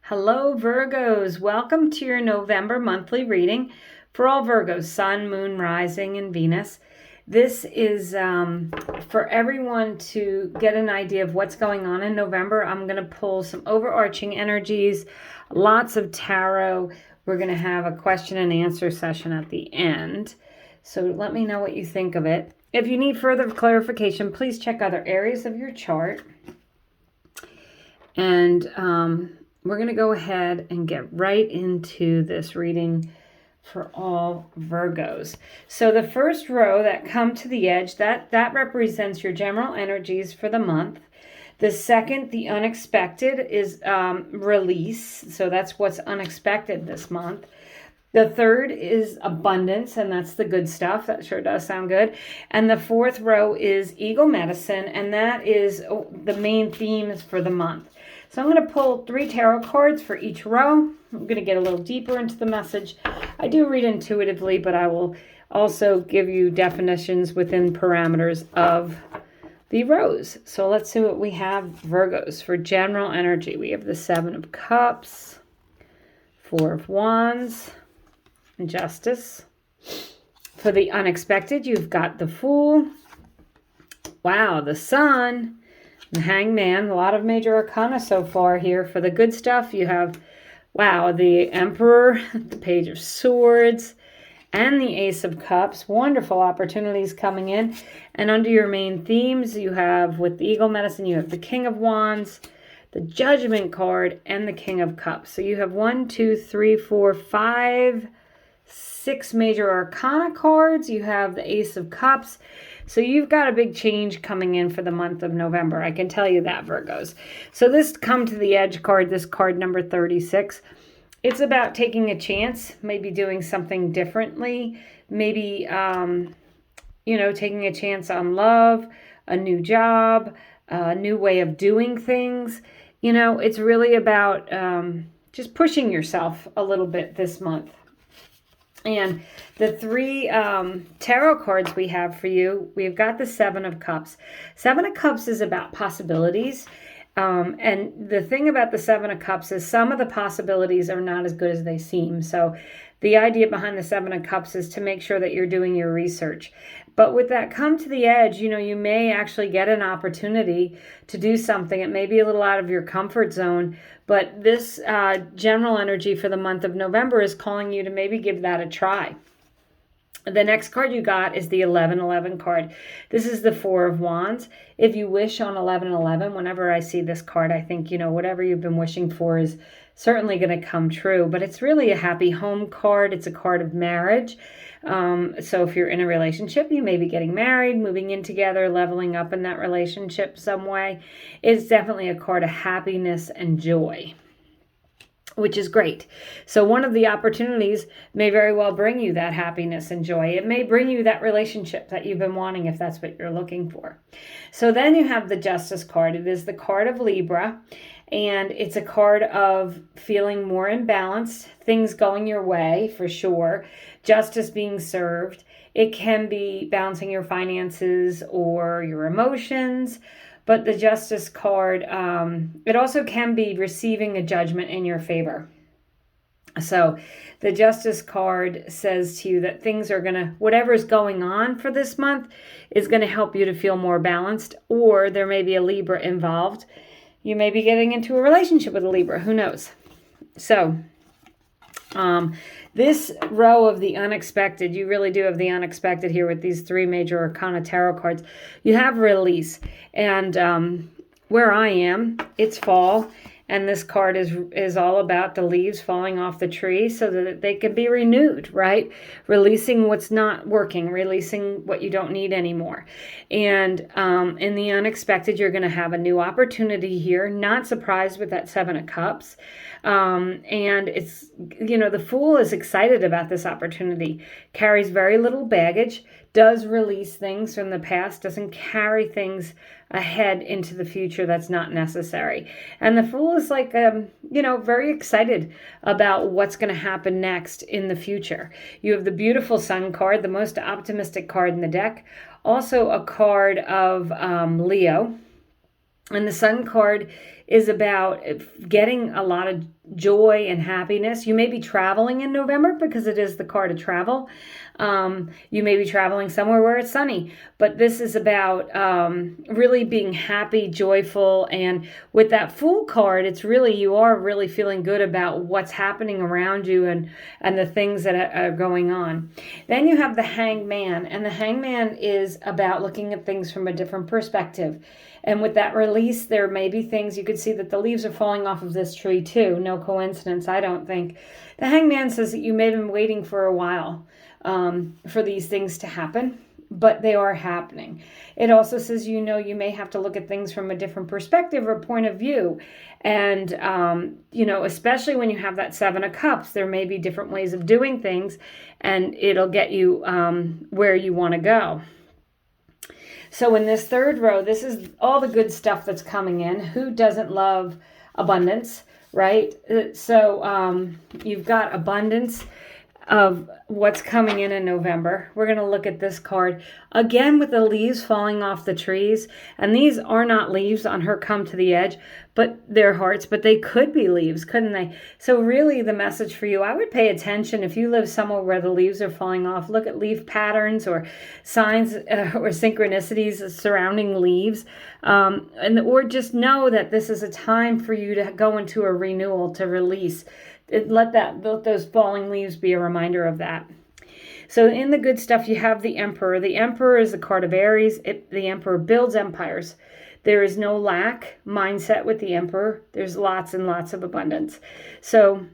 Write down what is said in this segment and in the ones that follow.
Hello, Virgos. Welcome to your November monthly reading for all Virgos, Sun, Moon, Rising, and Venus. This is for everyone to get an idea of what's going on in November. I'm going to pull some overarching energies, lots of tarot. We're going to have a question and answer session at the end. So let me know what you think of it. If you need further clarification, please check other areas of your chart. And we're going to go ahead and get right into this reading for all Virgos. So the first row that come to the edge, that represents your general energies for the month. The second, the unexpected, is release. So that's what's unexpected this month. The third is abundance, and that's the good stuff. That sure does sound good. And the fourth row is ego medicine, and that is the main themes for the month. So I'm going to pull 3 tarot cards for each row. I'm going to get a little deeper into the message. I do read intuitively, but I will also give you definitions within parameters of the rows. So let's see what we have, Virgos, for general energy. We have the 7 of Cups, 4 of Wands, and Justice. For the unexpected, you've got the Fool. Wow, the Sun. The Hangman, a lot of major arcana so far here. For the good stuff, you have, wow, the Emperor, the Page of Swords, and the Ace of Cups. Wonderful opportunities coming in. And under your main themes, you have, with the Ego Medicine, you have the King of Wands, the Judgment card, and the King of Cups. So you have 1, 2, 3, 4, 5, 6 major arcana cards. You have the Ace of Cups. So you've got a big change coming in for the month of November. I can tell you that, Virgos. So this come to the edge card, this card number 36. It's about taking a chance, maybe doing something differently, maybe, taking a chance on love, a new job, a new way of doing things. It's really about just pushing yourself a little bit this month. And the 3 tarot cards we have for you, we've got the 7 of Cups. 7 of Cups is about possibilities. And the thing about the 7 of Cups is some of the possibilities are not as good as they seem. So the idea behind the 7 of Cups is to make sure that you're doing your research. But with that come to the edge, you may actually get an opportunity to do something. It may be a little out of your comfort zone, but this general energy for the month of November is calling you to maybe give that a try. The next card you got is the 1111 card. This is the 4 of Wands. If you wish on 1111, whenever I see this card, I think, whatever you've been wishing for is certainly going to come true. But it's really a happy home card. It's a card of marriage. So if you're in a relationship, you may be getting married, moving in together, leveling up in that relationship some way. It's definitely a card of happiness and joy, which is great. So one of the opportunities may very well bring you that happiness and joy. It may bring you that relationship that you've been wanting if that's what you're looking for. So then you have the Justice card. It is the card of Libra, and it's a card of feeling more imbalanced, things going your way for sure, justice being served. It can be balancing your finances or your emotions. But the Justice card, it also can be receiving a judgment in your favor. So the Justice card says to you that things are whatever's going on for this month is going to help you to feel more balanced, or there may be a Libra involved. You may be getting into a relationship with a Libra, who knows? So this row of the unexpected, you really do have the unexpected here with these 3 major arcana tarot cards. You have release. And where I am, it's fall. And this card is all about the leaves falling off the tree so that they can be renewed, right? Releasing what's not working, releasing what you don't need anymore. And in the unexpected, you're going to have a new opportunity here. Not surprised with that 7 of Cups. And it's, the Fool is excited about this opportunity, carries very little baggage, does release things from the past, doesn't carry things ahead into the future that's not necessary. And the Fool is like, very excited about what's going to happen next in the future. You have the beautiful Sun card, the most optimistic card in the deck. Also a card of Leo. And the Sun card is about getting a lot of joy and happiness. You may be traveling in November because it is the card of travel. You may be traveling somewhere where it's sunny, but this is about really being happy, joyful. And with that Fool card, it's really, you are really feeling good about what's happening around you and the things that are going on. Then you have the Hangman, and the Hangman is about looking at things from a different perspective. And with that release, there may be things, you could see that the leaves are falling off of this tree too. No coincidence, I don't think. The Hangman says that you may have been waiting for a while for these things to happen, but they are happening. It also says, you may have to look at things from a different perspective or point of view. And, especially when you have that Seven of Cups, there may be different ways of doing things, and it'll get you where you want to go. So in this third row, this is all the good stuff that's coming in. Who doesn't love abundance, right? So you've got abundance of what's coming in November. We're going to look at this card again with the leaves falling off the trees. And these are not leaves on her come to the edge, but they're hearts, but they could be leaves, couldn't they? So really the message for you, I would pay attention if you live somewhere where the leaves are falling off. Look at leaf patterns or signs or synchronicities surrounding leaves. Or just know that this is a time for you to go into a renewal, to release. Let those falling leaves be a reminder of that. So in the good stuff, you have the Emperor. The Emperor is the card of Aries. The Emperor builds empires. There is no lack mindset with the Emperor. There's lots and lots of abundance. So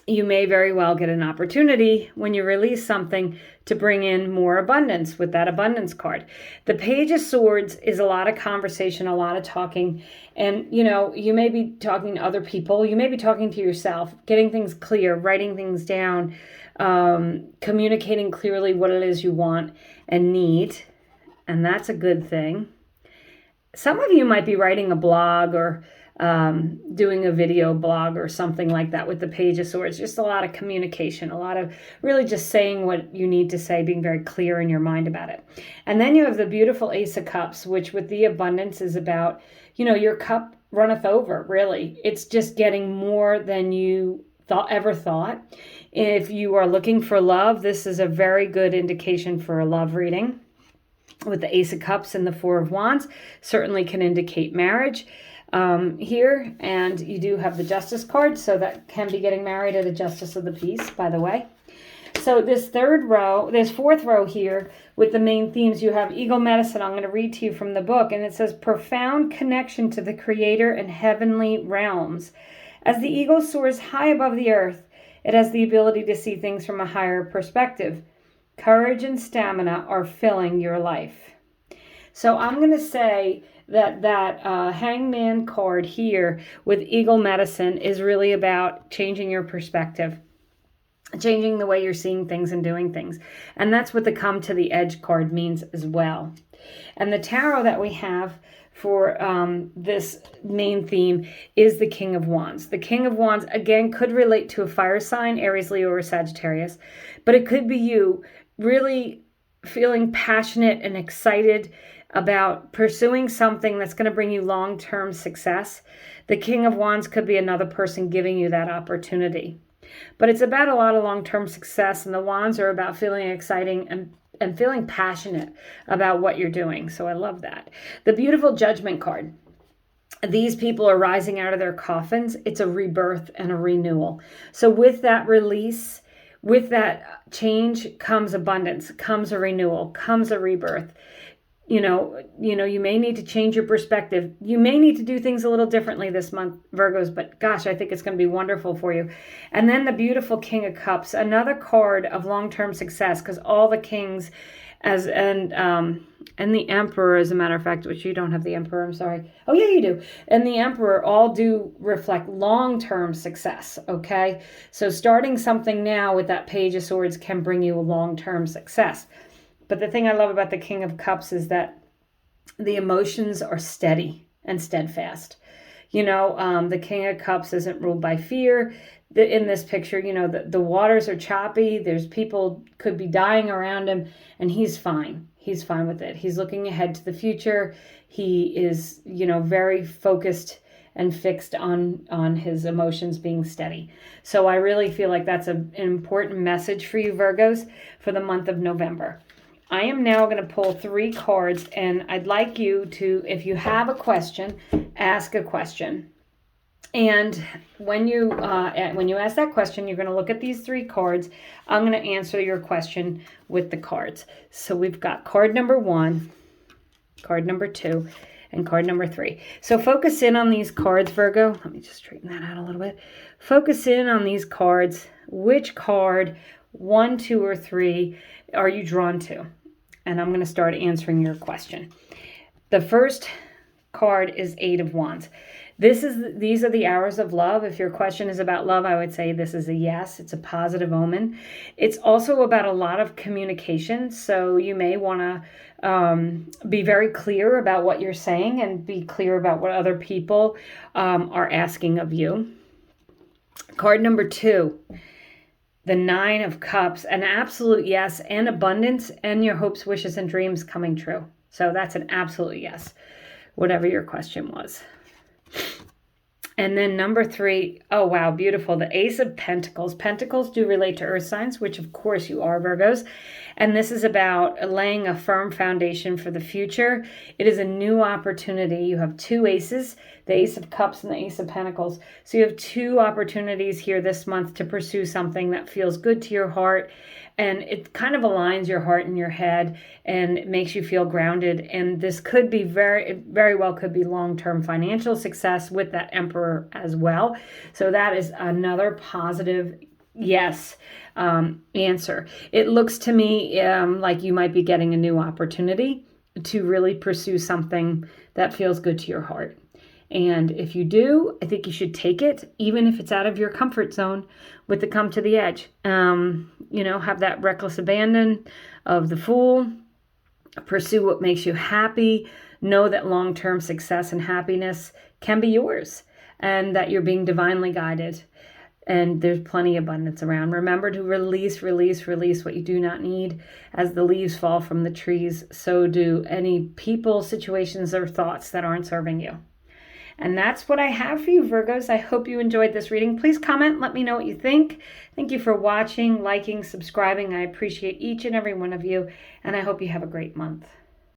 you may very well get an opportunity when you release something to bring in more abundance with that abundance card. The Page of Swords is a lot of conversation, a lot of talking. And, you may be talking to other people. You may be talking to yourself, getting things clear, writing things down, communicating clearly what it is you want and need. And that's a good thing. Some of you might be writing a blog or doing a video blog or something like that with the Page of Swords. Just a lot of communication, a lot of really just saying what you need to say, being very clear in your mind about it. And then you have the beautiful Ace of Cups, which with the abundance is about, your cup runneth over, really. It's just getting more than you ever thought. If you are looking for love, this is a very good indication for a love reading. With the Ace of Cups and the Four of Wands, certainly can indicate marriage here. And you do have the Justice card, so that can be getting married at a Justice of the Peace, by the way. So this fourth row here with the main themes, you have Eagle Medicine. I'm going to read to you from the book, and it says, profound connection to the Creator and heavenly realms. As the eagle soars high above the earth, it has the ability to see things from a higher perspective. Courage and stamina are filling your life. So I'm going to say that Hangman card here with Eagle Medicine is really about changing your perspective, changing the way you're seeing things and doing things. And that's what the Come to the Edge card means as well. And the tarot that we have for this main theme is the King of Wands. The King of Wands, again, could relate to a fire sign, Aries, Leo, or Sagittarius, but it could be you really feeling passionate and excited about pursuing something that's going to bring you long-term success. The King of Wands could be another person giving you that opportunity. But it's about a lot of long-term success, and the Wands are about feeling exciting and feeling passionate about what you're doing. So I love that. The beautiful Judgment card. These people are rising out of their coffins. It's a rebirth and a renewal. So with that release, with that change comes abundance, comes a renewal, comes a rebirth. You may need to change your perspective. You may need to do things a little differently this month, Virgos, but gosh, I think it's going to be wonderful for you. And then the beautiful King of Cups, another card of long-term success, because all the kings and the Emperor, as a matter of fact, which you don't have the Emperor, I'm sorry. Oh yeah, you do. And the Emperor all do reflect long-term success, okay? So starting something now with that Page of Swords can bring you a long-term success. But the thing I love about the King of Cups is that the emotions are steady and steadfast. The King of Cups isn't ruled by fear. In this picture, the waters are choppy. There's people could be dying around him, and he's fine. He's fine with it. He's looking ahead to the future. He is, very focused and fixed on his emotions being steady. So I really feel like that's an important message for you, Virgos, for the month of November. I am now going to pull 3 cards, and I'd like you to, if you have a question, ask a question. And when you ask that question, you're going to look at these 3 cards. I'm going to answer your question with the cards. So we've got card number 1, card number 2, and card number 3. So focus in on these cards, Virgo. Let me just straighten that out a little bit. Focus in on these cards. Which card, 1, 2, or 3, are you drawn to? And I'm going to start answering your question. The first card is 8 of Wands. These are the hours of love. If your question is about love, I would say this is a yes. It's a positive omen. It's also about a lot of communication. So you may want to be very clear about what you're saying and be clear about what other people are asking of you. Card number 2, the 9 of Cups, an absolute yes, and abundance, and your hopes, wishes, and dreams coming true. So that's an absolute yes, whatever your question was. And then number 3, oh wow, beautiful, the Ace of Pentacles. Pentacles do relate to earth signs, which of course you are, Virgos. And this is about laying a firm foundation for the future. It is a new opportunity. You have 2 aces, the Ace of Cups and the Ace of Pentacles. So you have 2 opportunities here this month to pursue something that feels good to your heart. And it kind of aligns your heart and your head and makes you feel grounded. And this could be very well could be long-term financial success with that Emperor as well. So that is another positive yes answer. It looks to me like you might be getting a new opportunity to really pursue something that feels good to your heart. And if you do, I think you should take it, even if it's out of your comfort zone, with the come to the edge. Have that reckless abandon of the Fool. Pursue what makes you happy. Know that long-term success and happiness can be yours, and that you're being divinely guided. And there's plenty of abundance around. Remember to release what you do not need. As the leaves fall from the trees, so do any people, situations, or thoughts that aren't serving you. And that's what I have for you, Virgos. I hope you enjoyed this reading. Please comment. Let me know what you think. Thank you for watching, liking, subscribing. I appreciate each and every one of you, and I hope you have a great month.